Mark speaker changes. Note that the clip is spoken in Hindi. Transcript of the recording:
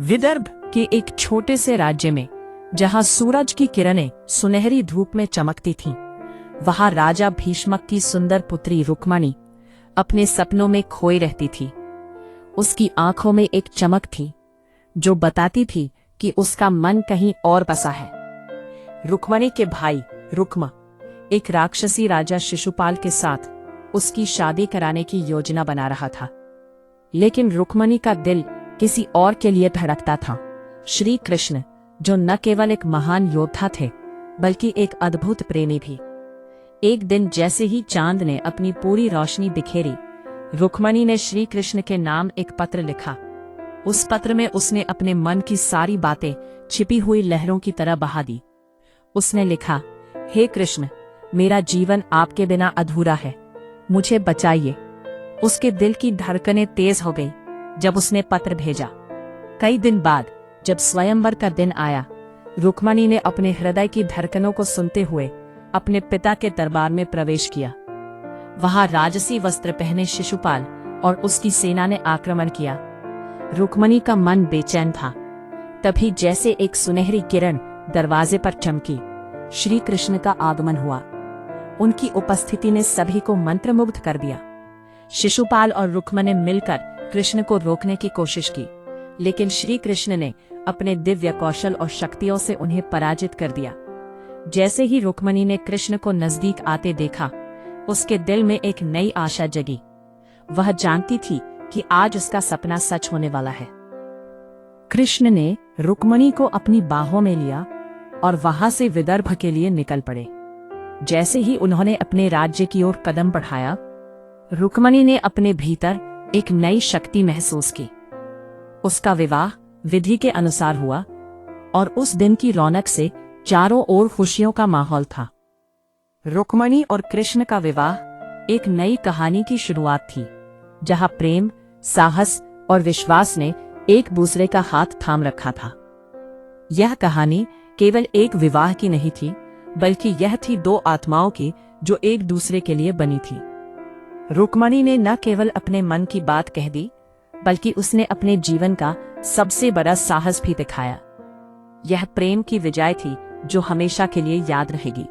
Speaker 1: विदर्भ के एक छोटे से राज्य में, जहां सूरज की किरणें सुनहरी धूप में चमकती थीं, वहां राजा भीष्मक की सुंदर पुत्री रुक्मणी अपने सपनों में खोई रहती थी। उसकी आंखों में एक चमक थी जो बताती थी कि उसका मन कहीं और बसा है। रुक्मणी के भाई रुक्म एक राक्षसी राजा शिशुपाल के साथ उसकी शादी कराने की योजना बना रहा था, लेकिन रुक्मणी का दिल किसी और के लिए धड़कता था। श्री कृष्ण, जो न केवल एक महान योद्धा थे बल्कि एक अद्भुत प्रेमी भी। एक दिन जैसे ही चांद ने अपनी पूरी रोशनी बिखेरी, रुक्मणी ने श्री कृष्ण के नाम एक पत्र लिखा। उस पत्र में उसने अपने मन की सारी बातें छिपी हुई लहरों की तरह बहा दी। उसने लिखा, हे कृष्ण, मेरा जीवन आपके बिना अधूरा है, मुझे बचाइए। उसके दिल की धड़कनें तेज हो गई जब उसने पत्र भेजा। कई दिन बाद जब स्वयंवर का दिन आया, रुक्मणी ने अपने हृदय की धड़कनों को सुनते हुए अपने पिता के दरबार में प्रवेश किया। वहां राजसी वस्त्र पहने शिशुपाल और उसकी सेना ने आक्रमण किया। रुक्मणी का मन बेचैन था। तभी जैसे एक सुनहरी किरण दरवाजे पर चमकी, श्री कृष्ण का आगमन हुआ। उनकी उपस्थिति ने सभी को मंत्रमुग्ध कर दिया। शिशुपाल और रुक्मणी मिलकर कृष्ण को रोकने की कोशिश की, लेकिन श्री कृष्ण ने अपने दिव्य कौशल और शक्तियों से उन्हें पराजित कर दिया। जैसे ही रुक्मणी ने कृष्ण को नजदीक आते देखा, उसके दिल में एक नई आशा जगी। वह जानती थी कि आज उसका सपना सच होने वाला है। कृष्ण ने रुक्मणी को अपनी बाहों में लिया और वहां से विदर्भ के लिए निकल पड़े। जैसे ही उन्होंने अपने राज्य की ओर कदम बढ़ाया, रुक्मणी ने अपने भीतर एक नई शक्ति महसूस की। उसका विवाह विधि के अनुसार हुआ और उस दिन की रौनक से चारों ओर खुशियों का माहौल था। रुक्मणी और कृष्ण का विवाह एक नई कहानी की शुरुआत थी, जहां प्रेम, साहस और विश्वास ने एक दूसरे का हाथ थाम रखा था। यह कहानी केवल एक विवाह की नहीं थी, बल्कि यह थी दो आत्माओं की जो एक दूसरे के लिए बनी थी। रुक्मणी ने न केवल अपने मन की बात कह दी, बल्कि उसने अपने जीवन का सबसे बड़ा साहस भी दिखाया। यह प्रेम की विजय थी जो हमेशा के लिए याद रहेगी।